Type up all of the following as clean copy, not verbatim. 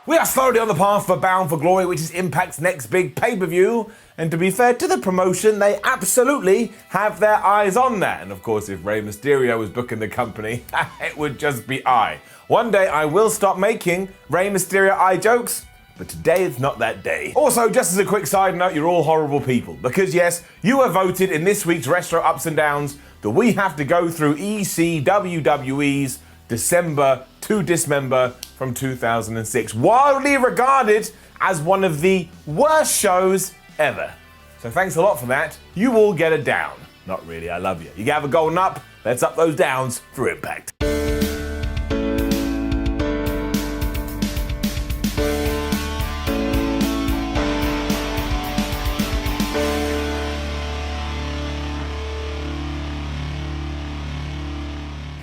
We are slowly on the path for Bound for Glory, which is Impact's next big pay-per-view. And to be fair to the promotion, they absolutely have their eyes on that. And of course, if Rey Mysterio was booking the company, it would just be I. One day I will stop making Rey Mysterio eye jokes, but today it's not that day. Also, just as a quick side note, you're all horrible people. Because yes, you were voted in this week's Retro Ups and Downs that we have to go through ECWWE's December to Dismember from 2006. Widely regarded as one of the worst shows ever. So thanks a lot for that. You will get a down. Not really, I love you. You can have a golden up. Let's up those downs for Impact.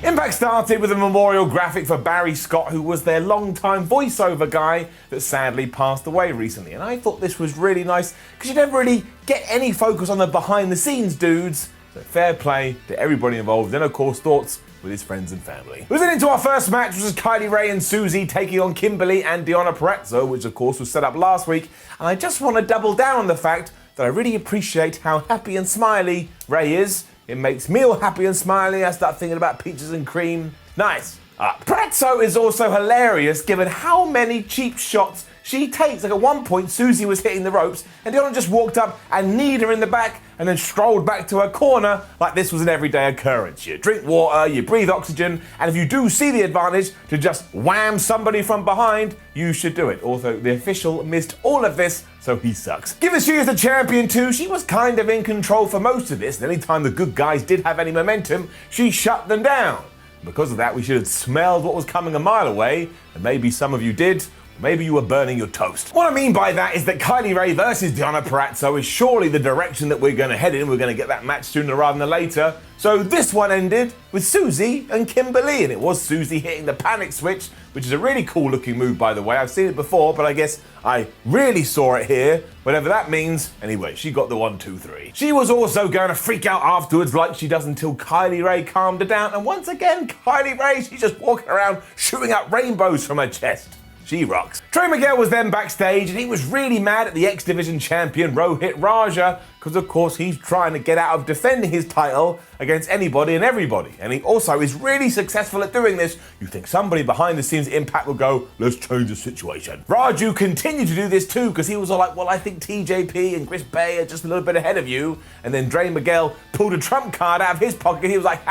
Impact started with a memorial graphic for Barry Scott, who was their longtime voiceover guy that sadly passed away recently. And I thought this was really nice because you never really get any focus on the behind the scenes dudes. So fair play to everybody involved, and of course thoughts with his friends and family. Moving into our first match, which was Kylie Rae and Susie taking on Kimberly and Deonna Purrazzo, which of course was set up last week. And I just want to double down on the fact that I really appreciate how happy and smiley Rae is. It makes me all happy and smiley. I start thinking about peaches and cream. Nice. Purrazzo is also hilarious given how many cheap shots she takes. Like at one point, Susie was hitting the ropes and Deonna just walked up and kneed her in the back and then strolled back to her corner like this was an everyday occurrence. You drink water, you breathe oxygen, and if you do see the advantage to just wham somebody from behind, you should do it. Also, the official missed all of this, so he sucks. Given she is the champion too, she was kind of in control for most of this, and anytime the good guys did have any momentum, she shut them down. Because of that, we should have smelled what was coming a mile away, and maybe some of you did. Maybe you were burning your toast. What I mean by that is that Kylie Rae versus Deonna Purrazzo is surely the direction that we're going to head in. We're going to get that match sooner rather than later. So this one ended with Susie and Kimberly, and it was Susie hitting the panic switch, which is a really cool looking move, by the way. I've seen it before, but I guess I really saw it here, whatever that means. Anyway, she got the 1, 2, 3. She was also going to freak out afterwards like she does until Kylie Rae calmed her down. And once again, Kylie Rae, she's just walking around shooting out rainbows from her chest. She rocks. Trey Miguel was then backstage and he was really mad at the X Division champion Rohit Raja because of course he's trying to get out of defending his title against anybody and everybody. And he also is really successful at doing this. You think somebody behind the scenes Impact will go, let's change the situation. Raju continued to do this too because he was all like, well, I think TJP and Chris Bay are just a little bit ahead of you. And then Trey Miguel pulled a trump card out of his pocket. He was like,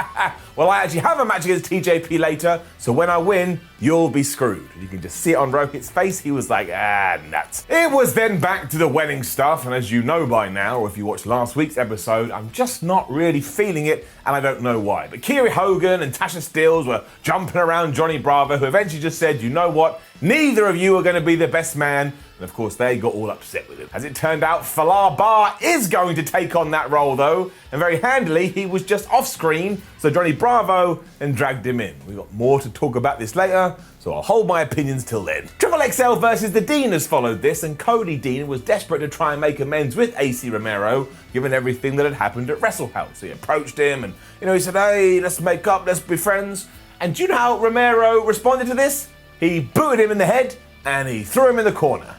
well, I actually have a match against TJP later, so when I win, you'll be screwed. You can just see it on Rohit's face. He was like, nuts. It was then back to the wedding stuff, and as you know by now, or if you watched last week's episode, I'm just not really feeling it, and I don't know why. But Kiera Hogan and Tasha Steelz were jumping around Johnny Bravo, who eventually just said, you know what, neither of you are going to be the best man. And of course, they got all upset with him. As it turned out, Falar Bar is going to take on that role though, and very handily, he was just off screen, so Johnny Bravo then dragged him in. We got more to talk about this later, so I'll hold my opinions till then. Triple XL versus the Deaners followed this, and Cody Dean was desperate to try and make amends with AC Romero, given everything that had happened at Wrestle House. So he approached him and, he said, hey, let's make up, let's be friends. And do you know how Romero responded to this? He booted him in the head, and he threw him in the corner.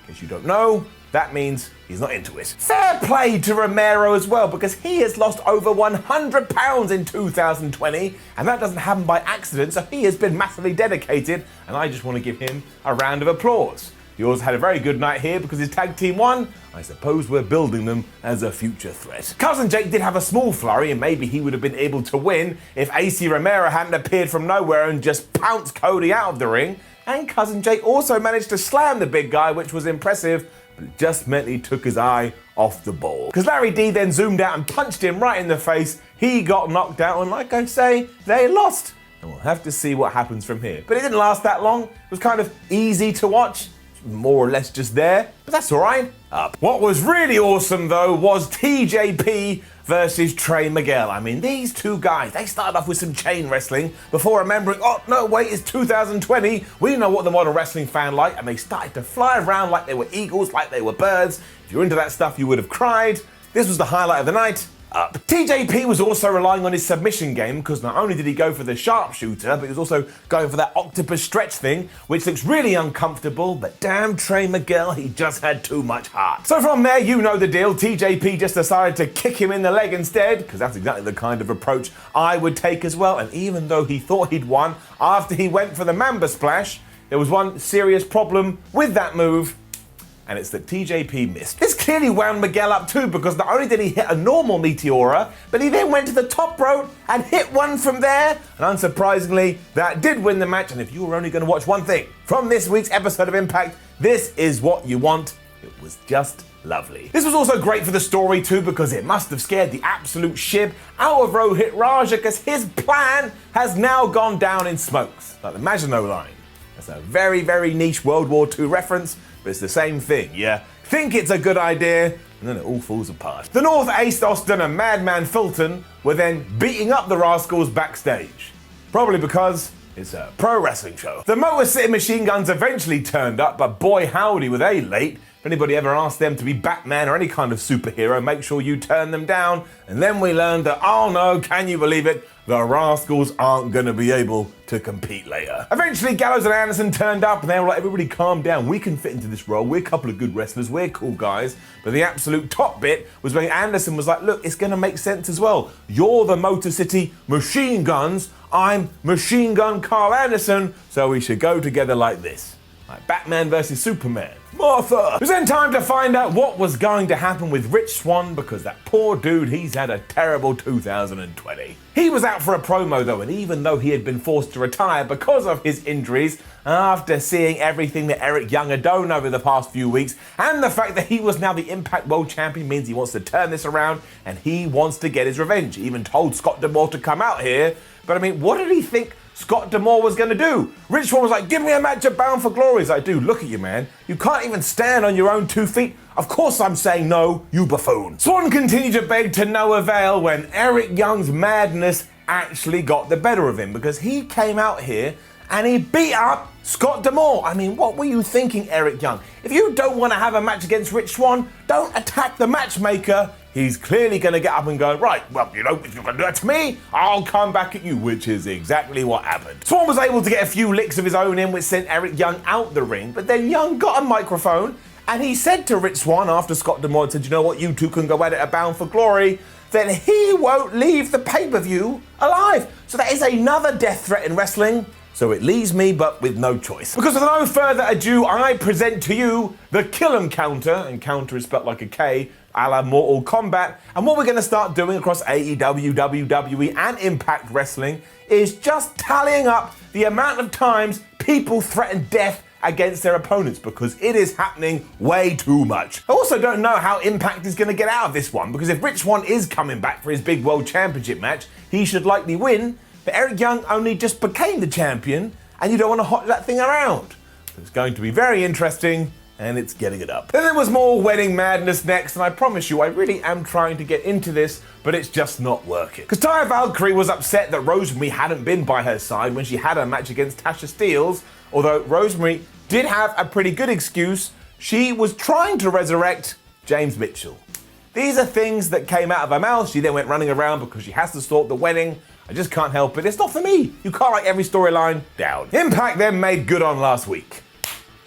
In case you don't know, that means he's not into it. Fair play to Romero as well, because he has lost over 100 pounds in 2020, and that doesn't happen by accident, so he has been massively dedicated, and I just want to give him a round of applause. He also had a very good night here because his tag team won. I suppose we're building them as a future threat. Cousin Jake did have a small flurry, and maybe he would have been able to win if AC Romero hadn't appeared from nowhere and just pounced Cody out of the ring. And Cousin Jake also managed to slam the big guy, which was impressive, but it just meant he took his eye off the ball. Because Larry D then zoomed out and punched him right in the face. He got knocked out, and like I say, they lost. And we'll have to see what happens from here. But it didn't last that long. It was kind of easy to watch. More or less just there, but that's all right. Up. What was really awesome though was TJP versus Trey Miguel. I mean, these two guys, they started off with some chain wrestling before remembering, oh no, wait, it's 2020. We know what the modern wrestling fan like, and they started to fly around like they were eagles, like they were birds. If you're into that stuff, you would have cried. This was the highlight of the night. up. TJP was also relying on his submission game because not only did he go for the sharpshooter, but he was also going for that octopus stretch thing, which looks really uncomfortable, but damn Trey Miguel, he just had too much heart. So from there, you know the deal. TJP just decided to kick him in the leg instead, because that's exactly the kind of approach I would take as well. And even though he thought he'd won, after he went for the Mamba Splash, there was one serious problem with that move, and it's that TJP missed. This clearly wound Miguel up too, because not only did he hit a normal Meteora, but he then went to the top rope and hit one from there. And unsurprisingly, that did win the match. And if you were only going to watch one thing from this week's episode of Impact, this is what you want. It was just lovely. This was also great for the story too, because it must have scared the absolute shib out of Rohit Raja, because his plan has now gone down in smokes, like the Maginot Line. That's a very, very niche World War II reference, but it's the same thing. You think it's a good idea, and then it all falls apart. The North Ace Austin and Madman Fulton were then beating up the Rascals backstage. Probably because it's a pro wrestling show. The Motor City Machine Guns eventually turned up, but boy howdy were they late. If anybody ever asked them to be Batman or any kind of superhero, make sure you turn them down. And then we learned that, oh no, can you believe it? The Rascals aren't going to be able to compete later. Eventually, Gallows and Anderson turned up and they were like, everybody calm down. We can fit into this role. We're a couple of good wrestlers. We're cool guys. But the absolute top bit was when Anderson was like, look, it's going to make sense as well. You're the Motor City Machine Guns. I'm Machine Gun Carl Anderson. So we should go together like this. Like Batman versus Superman. Martha! It was then time to find out what was going to happen with Rich Swann, because that poor dude, he's had a terrible 2020. He was out for a promo though, and even though he had been forced to retire because of his injuries, after seeing everything that Eric Young had done over the past few weeks, and the fact that he was now the Impact World Champion means he wants to turn this around, and he wants to get his revenge. He even told Scott D'Amore to come out here, but I mean, what did he think Scott D'Amore was going to do? Rich Swann was like, give me a match at Bound for Glory. He's like, dude, look at you, man. You can't even stand on your own 2 feet. Of course I'm saying no, you buffoon. Swann continued to beg to no avail when Eric Young's madness actually got the better of him, because he came out here and he beat up Scott D'Amore. I mean, what were you thinking, Eric Young? If you don't want to have a match against Rich Swann, don't attack the matchmaker. He's clearly going to get up and go, right, well, you know, if you're going to do that to me, I'll come back at you, which is exactly what happened. Swann was able to get a few licks of his own in, which sent Eric Young out the ring, but then Young got a microphone, and he said to Rich Swann, after Scott D'Amore said, you know what, you two can go at it at Bound for Glory, that he won't leave the pay-per-view alive. So that is another death threat in wrestling. So it leaves me but with no choice. Because with no further ado, I present to you the Kil'em Counter, and counter is spelled like a K, a la Mortal Kombat. And what we're going to start doing across AEW, WWE and Impact Wrestling is just tallying up the amount of times people threaten death against their opponents, because it is happening way too much. I also don't know how Impact is going to get out of this one, because if Rich Swann is coming back for his big World Championship match, he should likely win, but Eric Young only just became the champion, and you don't want to hot that thing around. It's going to be very interesting, and it's getting it up. Then there was more wedding madness next, and I promise you, I really am trying to get into this, but it's just not working. Because Taya Valkyrie was upset that Rosemary hadn't been by her side when she had her match against Tasha Steelz, although Rosemary did have a pretty good excuse. She was trying to resurrect James Mitchell. These are things that came out of her mouth. She then went running around because she has to sort the wedding. I just can't help it. It's not for me. You can't write every storyline down. Impact then made good on last week.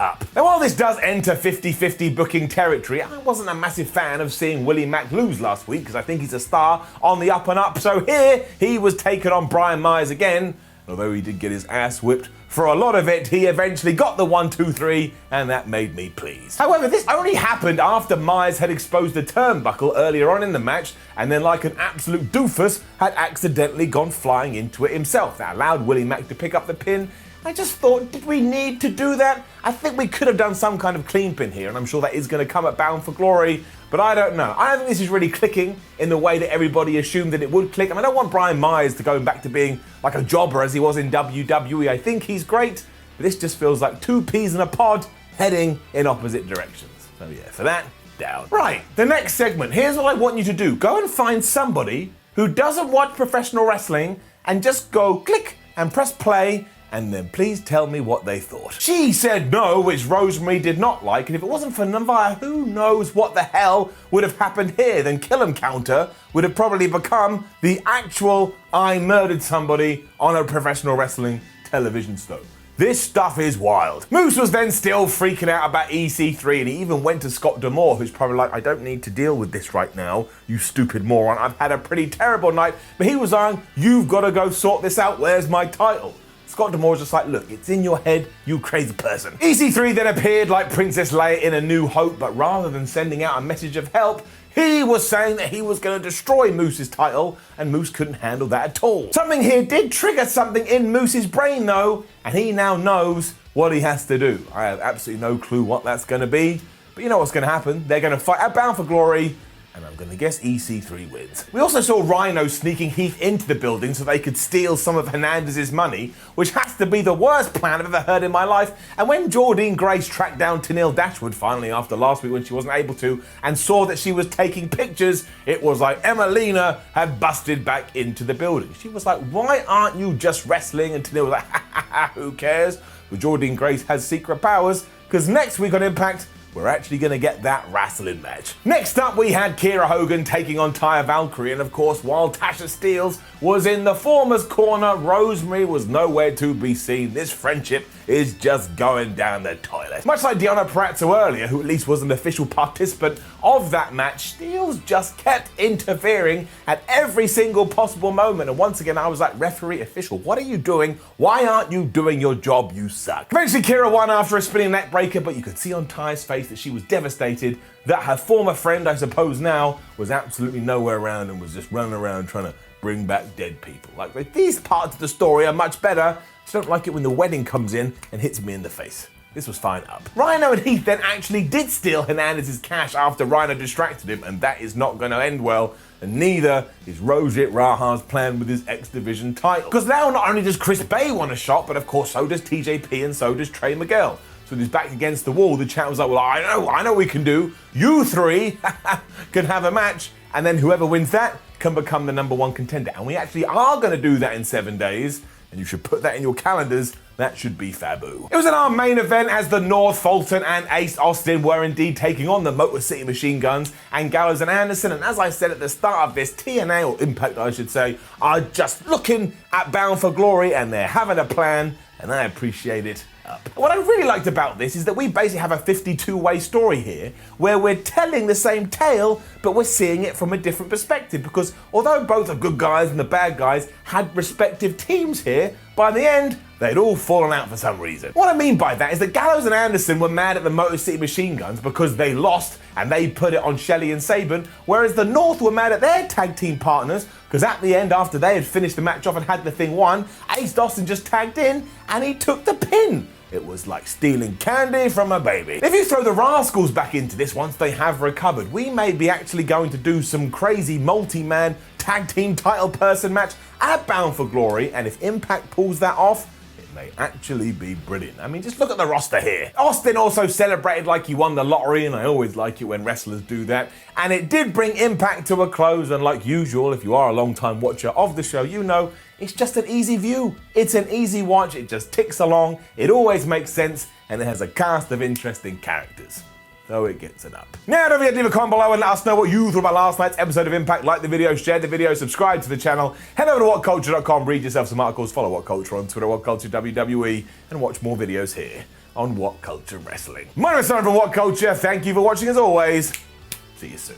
Up. Now, while this does enter 50-50 booking territory, I wasn't a massive fan of seeing Willie Mack lose last week, because I think he's a star on the up and up. So here, he was taking on Brian Myers again. Although he did get his ass whipped for a lot of it, he eventually got the 1-2-3, and that made me pleased. However, this only happened after Myers had exposed the turnbuckle earlier on in the match, and then like an absolute doofus, had accidentally gone flying into it himself. That allowed Willie Mack to pick up the pin. I just thought, did we need to do that? I think we could have done some kind of clean pin here, and I'm sure that is going to come at Bound for Glory, but I don't know. I don't think this is really clicking in the way that everybody assumed that it would click. I mean, I don't want Brian Myers to go back to being like a jobber as he was in WWE. I think he's great, but this just feels like two peas in a pod heading in opposite directions. So yeah, for that, down. Right, the next segment. Here's what I want you to do. Go and find somebody who doesn't watch professional wrestling and just go click and press play and then please tell me what they thought. She said no, which Rosemary did not like, and if it wasn't for Nevaeh, who knows what the hell would have happened here. Then Kill 'Em Counter would have probably become the actual I murdered somebody on a professional wrestling television show. This stuff is wild. Moose was then still freaking out about EC3, and he even went to Scott D'Amore, who's probably like, I don't need to deal with this right now, you stupid moron. I've had a pretty terrible night. But he was like, you've got to go sort this out. Where's my title? Scott D'Amore's just like, look, it's in your head, you crazy person. EC3 then appeared like Princess Leia in A New Hope, but rather than sending out a message of help, he was saying that he was going to destroy Moose's title, and Moose couldn't handle that at all. Something here did trigger something in Moose's brain though, and he now knows what he has to do. I have absolutely no clue what that's going to be, but you know what's going to happen. They're going to fight at Bound for Glory, and I'm going to guess EC3 wins. We also saw Rhino sneaking Heath into the building so they could steal some of Hernandez's money, which has to be the worst plan I've ever heard in my life. And when Jordynne Grace tracked down Tenille Dashwood finally after last week when she wasn't able to, and saw that she was taking pictures, it was like Emelina had busted back into the building. She was like, why aren't you just wrestling? And Tenille was like, ha ha ha, who cares? But Jordynne Grace has secret powers, because next week on Impact, we're actually going to get that wrestling match. Next up, we had Kiera Hogan taking on Taya Valkyrie, and of course, while Tasha Steelz was in the former's corner, Rosemary was nowhere to be seen. This friendship is just going down the toilet. Much like Deonna Purrazzo earlier, who at least was an official participant of that match, Steelz just kept interfering at every single possible moment. And once again, I was like, referee, official, what are you doing? Why aren't you doing your job? You suck. Eventually, Kiera won after a spinning neck breaker, but you could see on Taya's face that she was devastated that her former friend, I suppose now, was absolutely nowhere around and was just running around trying to bring back dead people. Like, these parts of the story are much better. I just don't like it when the wedding comes in and hits me in the face. This was fine up. Rhino and Heath then actually did steal Hernandez's cash after Rhino distracted him, and that is not going to end well, and neither is Rojit Raha's plan with his X Division title. Because now not only does Chris Bay want a shot, but of course so does TJP and so does Trey Miguel. So with his back against the wall, the chat was like, well, I know we can do. You three can have a match, and then whoever wins that can become the #1 contender. And we actually are going to do that in 7 days, and you should put that in your calendars. That should be Fabu. It was in our main event as the North, Fulton and Ace Austin were indeed taking on the Motor City Machine Guns and Gallows and Anderson. And as I said at the start of this, TNA, or Impact I should say, are just looking at Bound for Glory and they're having a plan, and I appreciate it. What I really liked about this is that we basically have a 52-way story here where we're telling the same tale, but we're seeing it from a different perspective, because although both the good guys and the bad guys had respective teams here, by the end, they'd all fallen out for some reason. What I mean by that is that Gallows and Anderson were mad at the Motor City Machine Guns because they lost and they put it on Shelley and Sabin, whereas the North were mad at their tag team partners because at the end, after they had finished the match off and had the thing won, Ace Austin just tagged in and he took the pin. It was like stealing candy from a baby. If you throw the Rascals back into this once they have recovered, we may be actually going to do some crazy multi-man tag team title person match at Bound for Glory, and if Impact pulls that off, it may actually be brilliant. I mean, just look at the roster here. Austin also celebrated like he won the lottery, and I always like it when wrestlers do that. And it did bring Impact to a close, and like usual, if you are a long-time watcher of the show, you know it's just an easy view. It's an easy watch, it just ticks along, it always makes sense, and it has a cast of interesting characters. So it gets it up. Now don't forget to leave a comment below and let us know what you thought about last night's episode of Impact. Like the video, share the video, subscribe to the channel, head over to WhatCulture.com, read yourself some articles, follow What Culture on Twitter, What Culture WWE, and watch more videos here on What Culture Wrestling. My name is Simon from What Culture, thank you for watching as always, see you soon.